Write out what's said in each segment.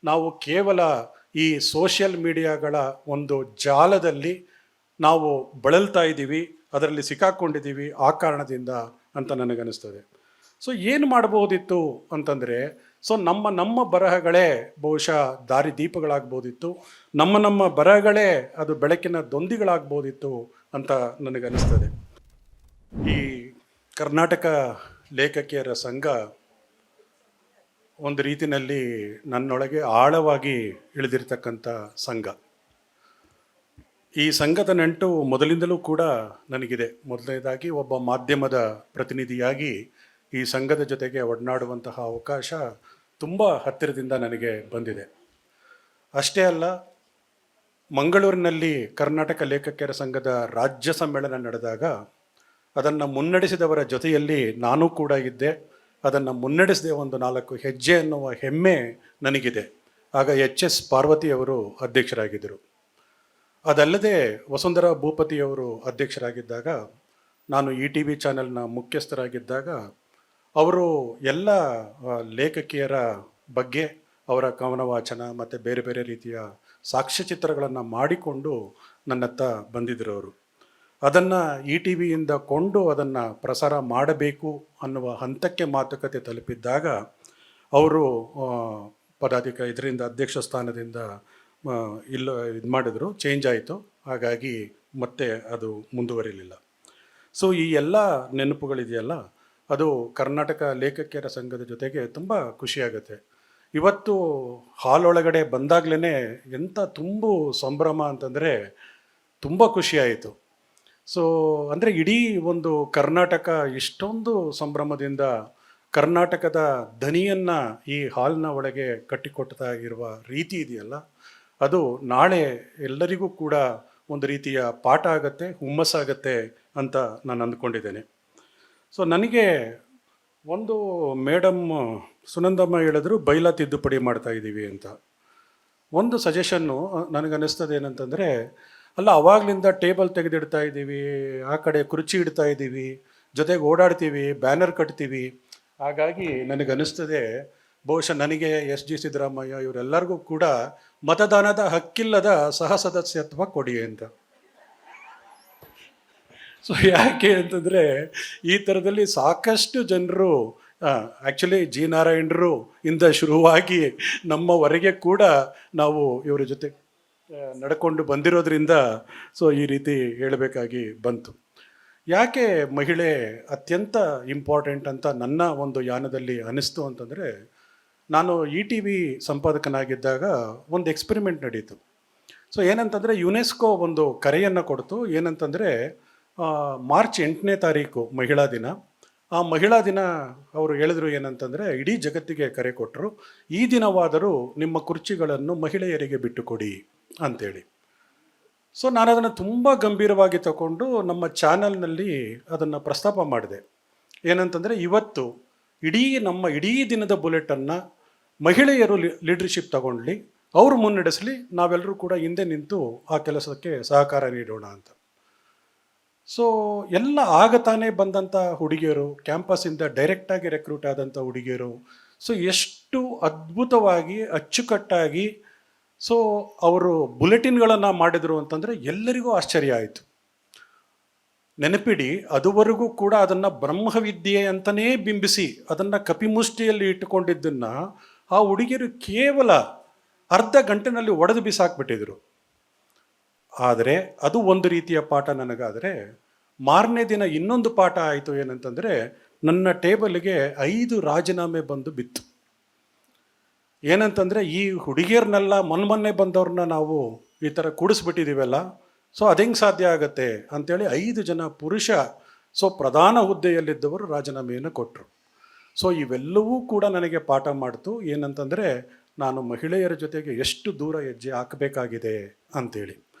ನಾವು ಕೇವಲ ಈ ಸೋಷಿಯಲ್ ಮೀಡಿಯಾಗಳ ಒಂದು ಜಾಲದಲ್ಲಿ ನಾವು ಬಳಲ್ತಾ ಇದ್ದೀವಿ, ಅದರಲ್ಲಿ ಸಿಕ್ಕಾಕ್ಕೊಂಡಿದ್ದೀವಿ ಆ ಕಾರಣದಿಂದ ಅಂತ ನನಗನ್ನಿಸ್ತದೆ. ಸೊ ಏನು ಮಾಡ್ಬೋದಿತ್ತು ಅಂತಂದರೆ, ಸೊ ನಮ್ಮ ಬರಹಗಳೇ ಬಹುಶಃ ದಾರಿದೀಪಗಳಾಗ್ಬೋದಿತ್ತು, ನಮ್ಮ ಬರಹಗಳೇ ಅದು ಬೆಳಕಿನ ದೊಂದಿಗಳಾಗ್ಬೋದಿತ್ತು ಅಂತ ನನಗನ್ನಿಸ್ತದೆ. ಈ ಕರ್ನಾಟಕ ಲೇಖಕಿಯರ ಸಂಘ ಒಂದು ರೀತಿಯಲ್ಲಿ ನನ್ನೊಳಗೆ ಆಳವಾಗಿ ಇಳಿದಿರ್ತಕ್ಕಂಥ ಸಂಘ. ಈ ಸಂಘದ ನಂಟು ಮೊದಲಿಂದಲೂ ಕೂಡ ನನಗಿದೆ. ಮೊದಲನೇದಾಗಿ ಒಬ್ಬ ಮಾಧ್ಯಮದ ಪ್ರತಿನಿಧಿಯಾಗಿ ಈ ಸಂಘದ ಜೊತೆಗೆ ಒಡನಾಡುವಂತಹ ಅವಕಾಶ ತುಂಬ ಹತ್ತಿರದಿಂದ ನನಗೆ ಬಂದಿದೆ. ಅಷ್ಟೇ ಅಲ್ಲ, ಮಂಗಳೂರಿನಲ್ಲಿ ಕರ್ನಾಟಕ ಲೇಖಕಿಯರ ಸಂಘದ ರಾಜ್ಯ ಸಮ್ಮೇಳನ ನಡೆದಾಗ ಅದನ್ನು ಮುನ್ನಡೆಸಿದವರ ಜೊತೆಯಲ್ಲಿ ನಾನು ಕೂಡ ಇದ್ದೆ. ಅದನ್ನು ಮುನ್ನಡೆಸಿದೆ ಒಂದು 4 ಹೆಜ್ಜೆ ಎನ್ನುವ ಹೆಮ್ಮೆ ನನಗಿದೆ. ಆಗ ಎಚ್.ಎಸ್. ಪಾರ್ವತಿಯವರು ಅಧ್ಯಕ್ಷರಾಗಿದ್ದರು. ಅದಲ್ಲದೆ ವಸುಂಧರಾ ಭೂಪತಿಯವರು ಅಧ್ಯಕ್ಷರಾಗಿದ್ದಾಗ, ನಾನು ETV ಚಾನೆಲ್ನ ಮುಖ್ಯಸ್ಥರಾಗಿದ್ದಾಗ ಅವರು ಎಲ್ಲ ಲೇಖಕಿಯರ ಬಗ್ಗೆ ಅವರ ಕವನವಾಚನ ಮತ್ತು ಬೇರೆ ಬೇರೆ ರೀತಿಯ ಸಾಕ್ಷ್ಯಚಿತ್ರಗಳನ್ನು ಮಾಡಿಕೊಂಡು ನನ್ನತ್ತ ಬಂದಿದ್ದರು. ಅವರು ಅದನ್ನು ETVಯಿಂದ ಕೊಂಡು ಅದನ್ನು ಪ್ರಸಾರ ಮಾಡಬೇಕು ಅನ್ನುವ ಹಂತಕ್ಕೆ ಮಾತುಕತೆ ತಲುಪಿದ್ದಾಗ ಅವರು ಇದರಿಂದ ಅಧ್ಯಕ್ಷ ಸ್ಥಾನದಿಂದ ಇದು ಮಾಡಿದ್ರು, ಚೇಂಜ್ ಆಯಿತು. ಹಾಗಾಗಿ ಮತ್ತೆ ಅದು ಮುಂದುವರಿಲಿಲ್ಲ. ಸೊ ಈ ಎಲ್ಲ ನೆನಪುಗಳಿದೆಯಲ್ಲ, ಅದು ಕರ್ನಾಟಕ ಲೇಖಕಿಯರ ಸಂಘದ ಜೊತೆಗೆ ತುಂಬ ಖುಷಿಯಾಗುತ್ತೆ. ಇವತ್ತು ಹಾಲೊಳಗಡೆ ಬಂದಾಗಲೇ ಎಂಥ ತುಂಬ ಸಂಭ್ರಮ ಅಂತಂದರೆ ತುಂಬ ಖುಷಿಯಾಯಿತು. ಸೊ ಅಂದರೆ ಇಡೀ ಒಂದು ಕರ್ನಾಟಕ ಇಷ್ಟೊಂದು ಸಂಭ್ರಮದಿಂದ ಕರ್ನಾಟಕದ ದನಿಯನ್ನು ಈ ಹಾಲ್ನ ಒಳಗೆ ಕಟ್ಟಿಕೊಡ್ತಾ ಇರುವ ರೀತಿ ಇದೆಯಲ್ಲ, ಅದು ನಾಳೆ ಎಲ್ಲರಿಗೂ ಕೂಡ ಒಂದು ರೀತಿಯ ಪಾಠ ಆಗತ್ತೆ, ಹುಮ್ಮಸ್ಸಾಗತ್ತೆ ಅಂತ ನಾನು ಅಂದ್ಕೊಂಡಿದ್ದೇನೆ. ಸೊ ನನಗೆ ಒಂದು ಮೇಡಮ್ ಸುನಂದಮ್ಮ ಹೇಳಿದ್ರು, ಬೈಲಾ ತಿದ್ದುಪಡಿ ಮಾಡ್ತಾ ಇದ್ದೀವಿ ಅಂತ. ಒಂದು ಸಜೆಷನ್ನು ನನಗನ್ನಿಸ್ತದೆ ಏನಂತಂದರೆ, ಅಲ್ಲ ಅವಾಗಲಿಂದ ಟೇಬಲ್ ತೆಗೆದಿಡ್ತಾ ಇದ್ದೀವಿ, ಆ ಕಡೆ ಕುರ್ಚಿ ಇಡ್ತಾ ಇದ್ದೀವಿ, ಜೊತೆಗೆ ಓಡಾಡ್ತೀವಿ, ಬ್ಯಾನರ್ ಕಟ್ತೀವಿ. ಹಾಗಾಗಿ ನನಗನ್ನಿಸ್ತದೆ ಬಹುಶಃ ನನಗೆ ಎಸ್ ಜಿ ಸಿದ್ದರಾಮಯ್ಯ ಇವರೆಲ್ಲರಿಗೂ ಕೂಡ ಮತದಾನದ ಹಕ್ಕಿಲ್ಲದ ಸಹಸದಸ್ಯತ್ವ ಕೊಡಿ ಅಂತ. ಸೊ ಯಾಕೆ ಅಂತಂದರೆ ಈ ಥರದಲ್ಲಿ ಸಾಕಷ್ಟು ಜನರು ಆ್ಯಕ್ಚುಲಿ ಜಿ ನಾರಾಯಣರು ಇಂದ ಶುರುವಾಗಿ ನಮ್ಮವರೆಗೆ ಕೂಡ ನಾವು ಇವರ ಜೊತೆ ನಡ್ಕೊಂಡು ಬಂದಿರೋದ್ರಿಂದ ಸೊ ಈ ರೀತಿ ಹೇಳಬೇಕಾಗಿ ಬಂತು. ಯಾಕೆ ಮಹಿಳೆ ಅತ್ಯಂತ ಇಂಪಾರ್ಟೆಂಟ್ ಅಂತ ನನ್ನ ಒಂದು ಯಾನದಲ್ಲಿ ಅನ್ನಿಸ್ತು ಅಂತಂದರೆ, ನಾನು ETV ಸಂಪಾದಕನಾಗಿದ್ದಾಗ ಒಂದು ಎಕ್ಸ್ಪೆರಿಮೆಂಟ್ ನಡೀತು. ಸೊ ಏನಂತಂದರೆ, ಯುನೆಸ್ಕೋ ಒಂದು ಕರೆಯನ್ನು ಕೊಡ್ತು. ಏನಂತಂದರೆ, ಮಾರ್ಚ್ 8ನೇ ತಾರೀಕು ಮಹಿಳಾ ದಿನ. ಆ ಮಹಿಳಾ ದಿನ ಅವರು ಹೇಳಿದ್ರು ಏನಂತಂದರೆ, ಇಡೀ ಜಗತ್ತಿಗೆ ಕರೆ ಕೊಟ್ಟರು, ಈ ದಿನವಾದರೂ ನಿಮ್ಮ ಕುರ್ಚಿಗಳನ್ನು ಮಹಿಳೆಯರಿಗೆ ಬಿಟ್ಟುಕೊಡಿ ಅಂಥೇಳಿ. ಸೊ ನಾನು ಅದನ್ನು ತುಂಬ ಗಂಭೀರವಾಗಿ ತಗೊಂಡು ನಮ್ಮ ಚಾನಲ್ನಲ್ಲಿ ಅದನ್ನು ಪ್ರಸ್ತಾಪ ಮಾಡಿದೆ. ಏನಂತಂದರೆ, ಇವತ್ತು ನಮ್ಮ ಇಡೀ ದಿನದ ಬುಲೆಟನ್ನು ಮಹಿಳೆಯರು ಲೀಡರ್ಶಿಪ್ ತಗೊಳ್ಳಿ, ಅವರು ಮುನ್ನಡೆಸಲಿ, ನಾವೆಲ್ಲರೂ ಕೂಡ ಹಿಂದೆ ನಿಂತು ಆ ಕೆಲಸಕ್ಕೆ ಸಹಕಾರ ನೀಡೋಣ ಅಂತ. ಸೊ ಎಲ್ಲ ಆಗತಾನೆ ಬಂದಂಥ ಹುಡುಗಿಯರು, ಕ್ಯಾಂಪಸ್ಸಿಂದ ಡೈರೆಕ್ಟಾಗಿ ರೆಕ್ರೂಟ್ ಆದಂಥ ಹುಡುಗಿಯರು, ಸೊ ಎಷ್ಟು ಅದ್ಭುತವಾಗಿ ಅಚ್ಚುಕಟ್ಟಾಗಿ ಸೊ ಅವರು ಬುಲೆಟಿನ್ಗಳನ್ನು ಮಾಡಿದರು ಅಂತಂದರೆ ಎಲ್ಲರಿಗೂ ಆಶ್ಚರ್ಯ ಆಯಿತು. ನೆನಪಿಡಿ, ಅದುವರೆಗೂ ಕೂಡ ಅದನ್ನು ಬ್ರಹ್ಮವಿದ್ಯೆ ಅಂತಲೇ ಬಿಂಬಿಸಿ ಅದನ್ನು ಕಪಿಮುಷ್ಟಿಯಲ್ಲಿ ಇಟ್ಟುಕೊಂಡಿದ್ದನ್ನು ಆ ಹುಡುಗಿಯರು ಕೇವಲ ಅರ್ಧ ಗಂಟೆನಲ್ಲಿ ಒಡೆದು ಬಿಸಾಕ್ಬಿಟ್ಟಿದ್ರು. ಆದರೆ ಅದು ಒಂದು ರೀತಿಯ ಪಾಠ ನನಗಾದರೆ, ಮಾರನೇ ದಿನ ಇನ್ನೊಂದು ಪಾಠ ಆಯಿತು. ಏನಂತಂದರೆ, ನನ್ನ ಟೇಬಲ್ಗೆ 5 ರಾಜೀನಾಮೆ ಬಂದು ಬಿತ್ತು. ಏನಂತಂದರೆ, ಈ ಹುಡುಗಿಯರನ್ನೆಲ್ಲ ಮೊನ್ನೆ ಬಂದವ್ರನ್ನ ನಾವು ಈ ಥರ ಕೂಡಿಸ್ಬಿಟ್ಟಿದ್ದೀವಲ್ಲ, ಸೊ ಅದೆಂಗೆ ಸಾಧ್ಯ ಆಗತ್ತೆ ಅಂಥೇಳಿ 5 ಜನ ಪುರುಷ ಪ್ರಧಾನ ಹುದ್ದೆಯಲ್ಲಿದ್ದವರು ರಾಜೀನಾಮೆಯನ್ನು ಕೊಟ್ಟರು. ಸೊ ಇವೆಲ್ಲವೂ ಕೂಡ ನನಗೆ ಪಾಠ ಮಾಡ್ತು. ಏನಂತಂದರೆ, ನಾನು ಮಹಿಳೆಯರ ಜೊತೆಗೆ ಎಷ್ಟು ದೂರ ಹೆಜ್ಜೆ ಹಾಕಬೇಕಾಗಿದೆ ಅಂಥೇಳಿ.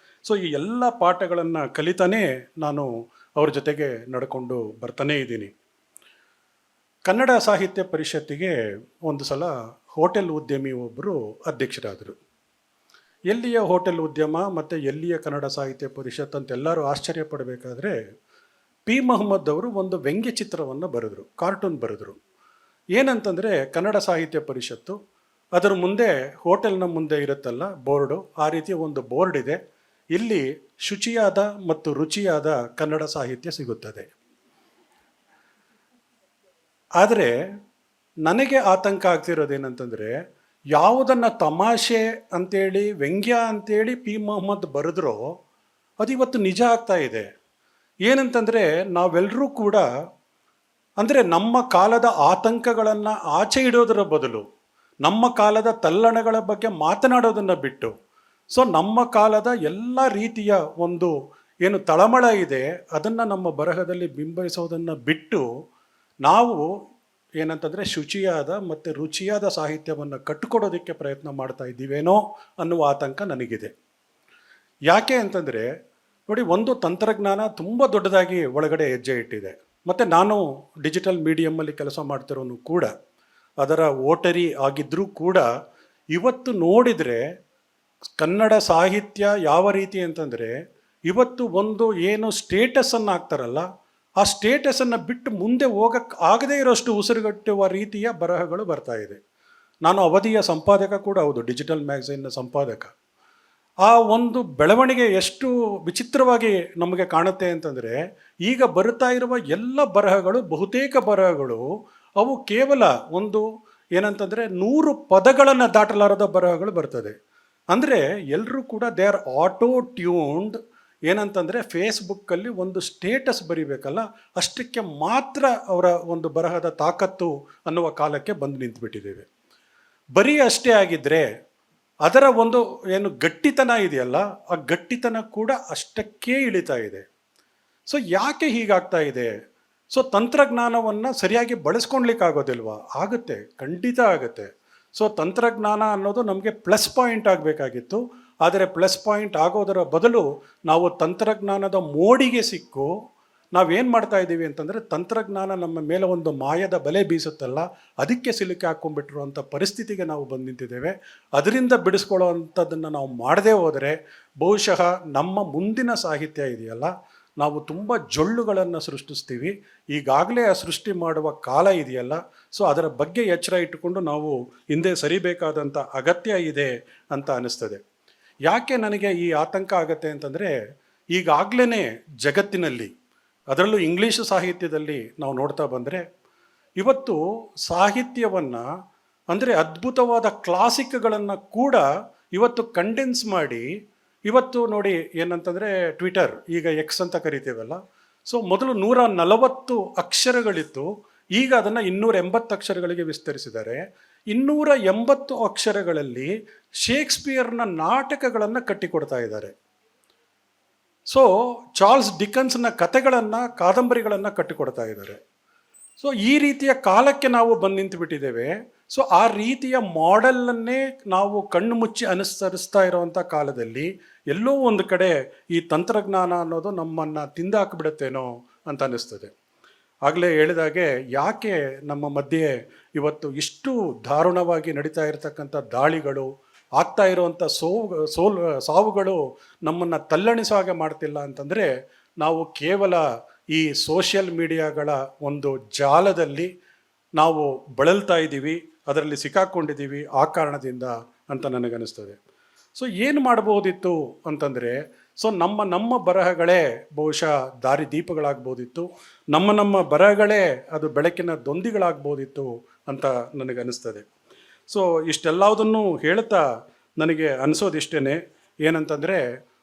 ಸೊ ಈ ಎಲ್ಲ ಪಾಠಗಳನ್ನು ಕಲಿತಾನೇ ನಾನು ಅವ್ರ ಜೊತೆಗೆ ನಡ್ಕೊಂಡು ಬರ್ತಾನೇ ಇದ್ದೀನಿ. ಕನ್ನಡ ಸಾಹಿತ್ಯ ಪರಿಷತ್ತಿಗೆ ಒಂದು ಸಲ ಹೋಟೆಲ್ ಉದ್ಯಮಿ ಒಬ್ಬರು ಅಧ್ಯಕ್ಷರಾದರು. ಎಲ್ಲಿಯ ಹೋಟೆಲ್ ಉದ್ಯಮ ಮತ್ತು ಎಲ್ಲಿಯ ಕನ್ನಡ ಸಾಹಿತ್ಯ ಪರಿಷತ್ ಅಂತೆಲ್ಲರೂ ಆಶ್ಚರ್ಯಪಡಬೇಕಾದ್ರೆ, ಪಿ ಮೊಹಮ್ಮದ್ ಅವರು ಒಂದು ವ್ಯಂಗ್ಯ ಚಿತ್ರವನ್ನು ಬರೆದರು, ಕಾರ್ಟೂನ್ ಬರೆದರು. ಏನಂತಂದರೆ, ಕನ್ನಡ ಸಾಹಿತ್ಯ ಪರಿಷತ್ತು ಅದರ ಮುಂದೆ ಹೋಟೆಲ್ನ ಮುಂದೆ ಇರುತ್ತಲ್ಲ ಬೋರ್ಡು, ಆ ರೀತಿಯ ಒಂದು ಬೋರ್ಡ್ ಇದೆ. ಇಲ್ಲಿ ಶುಚಿಯಾದ ಮತ್ತು ರುಚಿಯಾದ ಕನ್ನಡ ಸಾಹಿತ್ಯ ಸಿಗುತ್ತದೆ. ಆದರೆ ನನಗೆ ಆತಂಕ ಆಗ್ತಿರೋದೇನಂತಂದರೆ, ಯಾವುದನ್ನು ತಮಾಷೆ ಅಂತೇಳಿ ವ್ಯಂಗ್ಯ ಅಂತೇಳಿ ಪಿ ಮೊಹಮ್ಮದ್ ಬರೆದ್ರೋ ಅದು ಇವತ್ತು ನಿಜ ಆಗ್ತಾ ಇದೆ. ಏನಂತಂದರೆ ನಾವೆಲ್ಲರೂ ಕೂಡ ಅಂದರೆ ನಮ್ಮ ಕಾಲದ ಆತಂಕಗಳನ್ನು ಆಚೆ ಇಡೋದರ ಬದಲು ನಮ್ಮ ಕಾಲದ ತಲ್ಲಣಗಳ ಬಗ್ಗೆ ಮಾತನಾಡೋದನ್ನು ಬಿಟ್ಟು, ಸೊ ನಮ್ಮ ಕಾಲದ ಎಲ್ಲ ರೀತಿಯ ಒಂದು ಏನು ತಳಮಳ ಇದೆ ಅದನ್ನು ನಮ್ಮ ಬರಹದಲ್ಲಿ ಬಿಂಬಿಸೋದನ್ನು ಬಿಟ್ಟು ನಾವು ಏನಂತಂದರೆ ಶುಚಿಯಾದ ಮತ್ತು ರುಚಿಯಾದ ಸಾಹಿತ್ಯವನ್ನು ಕಟ್ಟಿಕೊಡೋದಕ್ಕೆ ಪ್ರಯತ್ನ ಮಾಡ್ತಾ ಇದ್ದೀವೇನೋ ಅನ್ನುವ ಆತಂಕ ನನಗಿದೆ. ಯಾಕೆ ಅಂತಂದರೆ ನೋಡಿ, ಒಂದು ತಂತ್ರಜ್ಞಾನ ತುಂಬ ದೊಡ್ಡದಾಗಿ ಒಳಗಡೆ ಹೆಜ್ಜೆ ಇಟ್ಟಿದೆ. ಮತ್ತು ನಾನು ಡಿಜಿಟಲ್ ಮೀಡಿಯಮ್ಮಲ್ಲಿ ಕೆಲಸ ಮಾಡ್ತಿರೋನು ಕೂಡ, ಅದರ ಓಟರಿ ಆಗಿದ್ದರೂ ಕೂಡ ಇವತ್ತು ನೋಡಿದರೆ ಕನ್ನಡ ಸಾಹಿತ್ಯ ಯಾವ ರೀತಿ ಅಂತಂದರೆ, ಇವತ್ತು ಒಂದು ಏನು ಸ್ಟೇಟಸನ್ನು ಹಾಕ್ತಾರಲ್ಲ, ಆ ಸ್ಟೇಟಸನ್ನು ಬಿಟ್ಟು ಮುಂದೆ ಹೋಗಕ್ಕೆ ಆಗದೇ ಇರೋಷ್ಟು ಉಸಿರುಗಟ್ಟುವ ರೀತಿಯ ಬರಹಗಳು ಬರ್ತಾ ಇದೆ. ನಾನು ಅವಧಿಯ ಸಂಪಾದಕ ಕೂಡ ಹೌದು, ಡಿಜಿಟಲ್ ಮ್ಯಾಗಝೈನ್ನ ಸಂಪಾದಕ. ಆ ಒಂದು ಬೆಳವಣಿಗೆ ಎಷ್ಟು ವಿಚಿತ್ರವಾಗಿ ನಮಗೆ ಕಾಣುತ್ತೆ ಅಂತಂದರೆ, ಈಗ ಬರ್ತಾ ಇರುವ ಎಲ್ಲ ಬರಹಗಳು, ಬಹುತೇಕ ಬರಹಗಳು ಅವು ಕೇವಲ ಒಂದು ಏನಂತಂದರೆ 100 ಪದಗಳನ್ನು ದಾಟಲಾರದ ಬರಹಗಳು ಬರ್ತದೆ. ಅಂದರೆ ಎಲ್ಲರೂ ಕೂಡ ದೇ ಆರ್ ಆಟೋ ಟ್ಯೂನ್ಡ್. ಏನಂತಂದರೆ ಫೇಸ್ಬುಕ್ಕಲ್ಲಿ ಒಂದು ಸ್ಟೇಟಸ್ ಬರಿಬೇಕಲ್ಲ, ಅಷ್ಟಕ್ಕೆ ಮಾತ್ರ ಅವರ ಒಂದು ಬರಹದ ತಾಕತ್ತು ಅನ್ನುವ ಕಾಲಕ್ಕೆ ಬಂದು ನಿಂತುಬಿಟ್ಟಿದ್ದೇವೆ. ಬರೀ ಅಷ್ಟೇ ಆಗಿದ್ದರೆ ಅದರ ಒಂದು ಏನು ಗಟ್ಟಿತನ ಇದೆಯಲ್ಲ, ಆ ಗಟ್ಟಿತನ ಕೂಡ ಅಷ್ಟಕ್ಕೇ ಇಳಿತಾ ಇದೆ. ಸೊ ಯಾಕೆ ಹೀಗಾಗ್ತಾ ಇದೆ? ಸೊ ತಂತ್ರಜ್ಞಾನವನ್ನು ಸರಿಯಾಗಿ ಬಳಸ್ಕೊಳ್ಲಿಕ್ಕಾಗೋದಿಲ್ವಾ? ಆಗುತ್ತೆ, ಖಂಡಿತ ಆಗುತ್ತೆ. ಸೊ ತಂತ್ರಜ್ಞಾನ ಅನ್ನೋದು ನಮಗೆ ಪ್ಲಸ್ ಪಾಯಿಂಟ್ ಆಗಬೇಕಾಗಿತ್ತು. ಆದರೆ ಪ್ಲಸ್ ಪಾಯಿಂಟ್ ಆಗೋದರ ಬದಲು ನಾವು ತಂತ್ರಜ್ಞಾನದ ಮೋಡಿಗೆ ಸಿಕ್ಕು ನಾವೇನು ಮಾಡ್ತಾ ಇದ್ದೀವಿ ಅಂತಂದರೆ, ತಂತ್ರಜ್ಞಾನ ನಮ್ಮ ಮೇಲೆ ಒಂದು ಮಾಯದ ಬಲೆ ಬೀಸುತ್ತಲ್ಲ, ಅದಕ್ಕೆ ಸಿಲುಕಿ ಹಾಕ್ಕೊಂಡ್ಬಿಟ್ಟಿರುವಂಥ ಪರಿಸ್ಥಿತಿಗೆ ನಾವು ಬಂದು ನಿಂತಿದ್ದೇವೆ. ಅದರಿಂದ ಬಿಡಿಸ್ಕೊಳ್ಳೋ ಅಂಥದ್ದನ್ನು ನಾವು ಮಾಡದೇ ಹೋದರೆ ಬಹುಶಃ ನಮ್ಮ ಮುಂದಿನ ಸಾಹಿತ್ಯ ಇದೆಯಲ್ಲ, ನಾವು ತುಂಬ ಜೊಳ್ಳುಗಳನ್ನು ಸೃಷ್ಟಿಸ್ತೀವಿ. ಈಗಾಗಲೇ ಆ ಸೃಷ್ಟಿ ಮಾಡುವ ಕಾಲ ಇದೆಯಲ್ಲ, ಸೊ ಅದರ ಬಗ್ಗೆ ಎಚ್ಚರ ಇಟ್ಟುಕೊಂಡು ನಾವು ಹಿಂದೆ ಸರಿಬೇಕಾದಂಥ ಅಗತ್ಯ ಇದೆ ಅಂತ ಅನ್ನಿಸ್ತದೆ. ಯಾಕೆ ನನಗೆ ಈ ಆತಂಕ ಆಗುತ್ತೆ ಅಂತಂದರೆ, ಈಗಾಗಲೇ ಜಗತ್ತಿನಲ್ಲಿ, ಅದರಲ್ಲೂ ಇಂಗ್ಲೀಷ್ ಸಾಹಿತ್ಯದಲ್ಲಿ ನಾವು ನೋಡ್ತಾ ಬಂದರೆ, ಇವತ್ತು ಸಾಹಿತ್ಯವನ್ನು ಅಂದರೆ ಅದ್ಭುತವಾದ ಕ್ಲಾಸಿಕ್ಗಳನ್ನು ಕೂಡ ಇವತ್ತು ಕಂಡೆನ್ಸ್ ಮಾಡಿ, ಇವತ್ತು ನೋಡಿ ಏನಂತಂದರೆ ಟ್ವಿಟರ್, ಈಗ ಎಕ್ಸ್ ಅಂತ ಕರಿತೀವಲ್ಲ, ಸೊ ಮೊದಲು 140 ಅಕ್ಷರಗಳಿತ್ತು, ಈಗ ಅದನ್ನು 280 ಅಕ್ಷರಗಳಿಗೆ ವಿಸ್ತರಿಸಿದ್ದಾರೆ. 280 ಅಕ್ಷರಗಳಲ್ಲಿ ಶೇಕ್ಸ್ಪಿಯರ್ನ ನಾಟಕಗಳನ್ನು ಕಟ್ಟಿಕೊಡ್ತಾ ಇದ್ದಾರೆ. ಸೊ ಚಾರ್ಲ್ಸ್ ಡಿಕನ್ಸ್ನ ಕಥೆಗಳನ್ನು, ಕಾದಂಬರಿಗಳನ್ನು ಕಟ್ಟಿಕೊಡ್ತಾ ಇದ್ದಾರೆ. ಸೊ ಈ ರೀತಿಯ ಕಾಲಕ್ಕೆ ನಾವು ಬಂದು ನಿಂತುಬಿಟ್ಟಿದ್ದೇವೆ. ಸೊ ಆ ರೀತಿಯ ಮಾಡೆಲನ್ನೇ ನಾವು ಕಣ್ಣು ಮುಚ್ಚಿ ಅನುಸರಿಸ್ತಾ ಇರುವಂಥ ಕಾಲದಲ್ಲಿ ಎಲ್ಲೋ ಒಂದು ಕಡೆ ಈ ತಂತ್ರಜ್ಞಾನ ಅನ್ನೋದು ನಮ್ಮನ್ನು ತಿಂದಾಕಿಬಿಡುತ್ತೇನೋ ಅಂತ ಅನ್ನಿಸ್ತದೆ. ಆಗಲೇ ಹೇಳಿದಾಗೆ, ಯಾಕೆ ನಮ್ಮ ಮಧ್ಯೆ ಇವತ್ತು ಇಷ್ಟು ದಾರುಣವಾಗಿ ನಡೀತಾ ಇರತಕ್ಕಂಥ ದಾಳಿಗಳು, ಆಗ್ತಾ ಇರುವಂಥ ಸಾವುಗಳು ನಮ್ಮನ್ನು ತಲ್ಲಣಿಸೋ ಹಾಗೆ ಮಾಡ್ತಿಲ್ಲ ಅಂತಂದರೆ, ನಾವು ಕೇವಲ ಈ ಸೋಷಿಯಲ್ ಮೀಡಿಯಾಗಳ ಒಂದು ಜಾಲದಲ್ಲಿ ನಾವು ಬಳಲ್ತಾ ಇದ್ದೀವಿ, ಅದರಲ್ಲಿ ಸಿಕ್ಕಾಕ್ಕೊಂಡಿದ್ದೀವಿ ಆ ಕಾರಣದಿಂದ ಅಂತ ನನಗನ್ನಿಸ್ತದೆ. ಸೊ ಏನು ಮಾಡ್ಬೋದಿತ್ತು ಅಂತಂದರೆ, ಸೊ ನಮ್ಮ ಬರಹಗಳೇ ಬಹುಶಃ ದಾರಿ ದೀಪಗಳಾಗ್ಬೋದಿತ್ತು, ನಮ್ಮ ಬರಹಗಳೇ ಅದು ಬೆಳಕಿನ ದೊಂದಿಗಳಾಗ್ಬೋದಿತ್ತು ಅಂತ ನನಗನ್ನಿಸ್ತದೆ. ಸೊ ಇಷ್ಟೆಲ್ಲದನ್ನು ಹೇಳ್ತಾ ನನಗೆ ಅನಿಸೋದಿಷ್ಟೇ, ಏನಂತಂದರೆ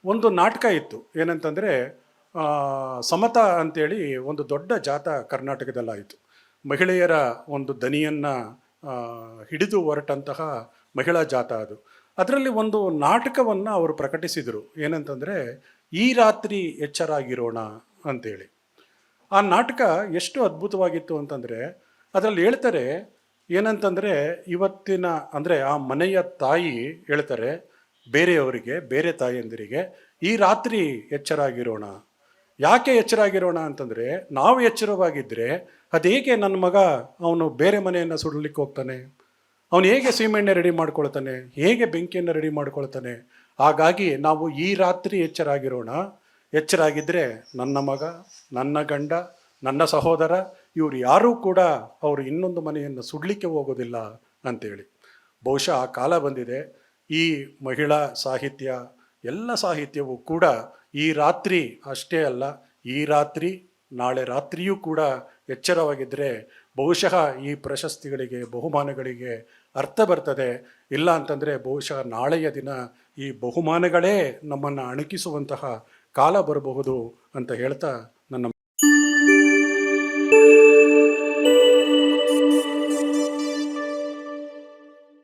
ಒಂದು ನಾಟಕ ಇತ್ತು. ಏನಂತಂದರೆ ಸಮತಾ ಅಂತೇಳಿ ಒಂದು ದೊಡ್ಡ ಜಾಥಾ ಕರ್ನಾಟಕದಲ್ಲಾಯಿತು. ಮಹಿಳೆಯರ ಒಂದು ದನಿಯನ್ನು ಹಿಡಿದು ಹೊರಟಂತಹ ಮಹಿಳಾ ಜಾಥಾ ಅದು. ಅದರಲ್ಲಿ ಒಂದು ನಾಟಕವನ್ನು ಅವರು ಪ್ರಕಟಿಸಿದರು. ಏನಂತಂದರೆ ಈ ರಾತ್ರಿ ಎಚ್ಚರಾಗಿರೋಣ ಅಂತೇಳಿ. ಆ ನಾಟಕ ಎಷ್ಟು ಅದ್ಭುತವಾಗಿತ್ತು ಅಂತಂದರೆ, ಅದರಲ್ಲಿ ಹೇಳ್ತಾರೆ ಏನಂತಂದರೆ, ಇವತ್ತಿನ ಅಂದರೆ ಆ ಮನೆಯ ತಾಯಿ ಹೇಳ್ತಾರೆ ಬೇರೆಯವರಿಗೆ, ಬೇರೆ ತಾಯಿಯಂದಿರಿಗೆ, ಈ ರಾತ್ರಿ ಎಚ್ಚರಾಗಿರೋಣ. ಯಾಕೆ ಎಚ್ಚರಾಗಿರೋಣ ಅಂತಂದರೆ, ನಾವು ಎಚ್ಚರವಾಗಿದ್ದರೆ ಅದೇಗೆ ನನ್ನ ಮಗ ಅವನು ಬೇರೆ ಮನೆಯನ್ನು ಸುಡಲಿಕ್ಕೆ ಹೋಗ್ತಾನೆ, ಅವನು ಹೇಗೆ ಸೀಮೆಣ್ಣೆ ರೆಡಿ ಮಾಡ್ಕೊಳ್ತಾನೆ, ಹೇಗೆ ಬೆಂಕಿಯನ್ನು ರೆಡಿ ಮಾಡ್ಕೊಳ್ತಾನೆ. ಹಾಗಾಗಿ ನಾವು ಈ ರಾತ್ರಿ ಎಚ್ಚರಾಗಿರೋಣ. ಎಚ್ಚರಾಗಿದ್ದರೆ ನನ್ನ ಮಗ, ನನ್ನ ಗಂಡ, ನನ್ನ ಸಹೋದರ, ಇವರು ಯಾರೂ ಕೂಡ ಅವರು ಇನ್ನೊಂದು ಮನೆಯನ್ನು ಸುಡಲಿಕ್ಕೆ ಹೋಗೋದಿಲ್ಲ ಅಂತೇಳಿ. ಬಹುಶಃ ಆ ಕಾಲ ಬಂದಿದೆ. ಈ ಮಹಿಳಾ ಸಾಹಿತ್ಯ, ಎಲ್ಲ ಸಾಹಿತ್ಯವೂ ಕೂಡ ಈ ರಾತ್ರಿ ಅಷ್ಟೇ ಅಲ್ಲ, ಈ ರಾತ್ರಿ ನಾಳೆ ರಾತ್ರಿಯೂ ಕೂಡ ಎಚ್ಚರವಾಗಿದ್ದರೆ ಬಹುಶಃ ಈ ಪ್ರಶಸ್ತಿಗಳಿಗೆ, ಬಹುಮಾನಗಳಿಗೆ ಅರ್ಥ ಬರ್ತದೆ. ಇಲ್ಲ ಅಂತಂದರೆ ಬಹುಶಃ ನಾಳೆಯ ದಿನ ಈ ಬಹುಮಾನಗಳೇ ನಮ್ಮನ್ನು ಅಣಕಿಸುವಂತಹ ಕಾಲ ಬರಬಹುದು ಅಂತ ಹೇಳ್ತಾ ನನ್ನ